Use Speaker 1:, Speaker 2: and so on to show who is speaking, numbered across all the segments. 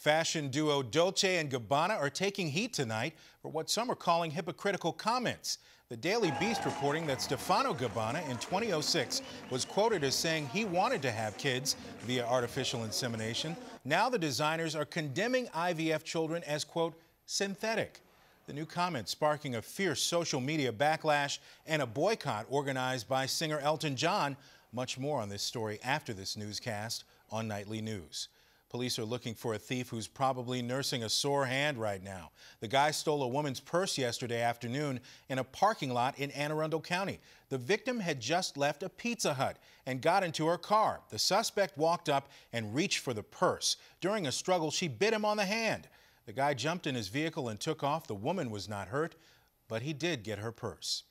Speaker 1: Fashion duo Dolce & Gabbana are taking heat tonight for what some are calling hypocritical comments. The Daily Beast reporting that Stefano Gabbana in 2006 was quoted as saying he wanted to have kids via artificial insemination. Now the designers are condemning IVF children as, quote, synthetic. The new comment sparking a fierce social media backlash and a boycott organized by singer Elton John. Much more on this story after this newscast on Nightly News. Police are looking for a thief who's probably nursing a sore hand right now. The guy stole a woman's purse yesterday afternoon in a parking lot in Anne Arundel County. The victim had just left a Pizza Hut and got into her car. The suspect walked up and reached for the purse. During a struggle, she bit him on the hand. The guy jumped in his vehicle and took off. The woman was not hurt, but he did get her purse.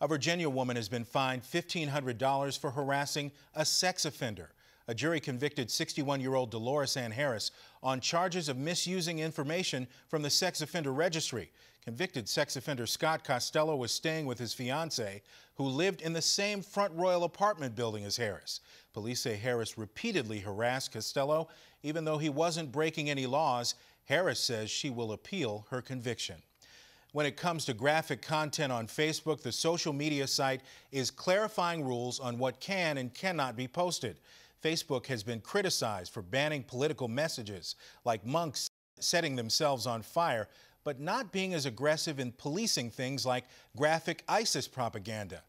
Speaker 1: A Virginia woman has been fined $1,500 for harassing a sex offender. A jury convicted 61-year-old Dolores Ann Harris on charges of misusing information from the sex offender registry. Convicted sex offender Scott Costello was staying with his fiancée, who lived in the same Front Royal apartment building as Harris. Police say Harris repeatedly harassed Costello. Even though he wasn't breaking any laws, Harris says she will appeal her conviction. When it comes to graphic content on Facebook, the social media site is clarifying rules on what can and cannot be posted. Facebook has been criticized for banning political messages like monks setting themselves on fire, but not being as aggressive in policing things like graphic ISIS propaganda.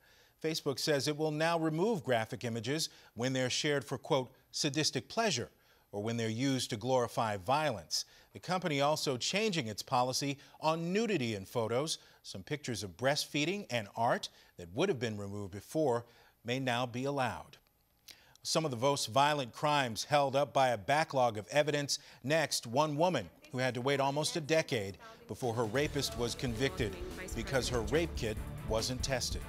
Speaker 1: Facebook says it will now remove graphic images when they're shared for, quote, sadistic pleasure, or when they're used to glorify violence. The company also changing its policy on nudity in photos. Some pictures of breastfeeding and art that would have been removed before may now be allowed. Some of the most violent crimes held up by a backlog of evidence. Next, one woman who had to wait almost a decade before her rapist was convicted because her rape kit wasn't tested.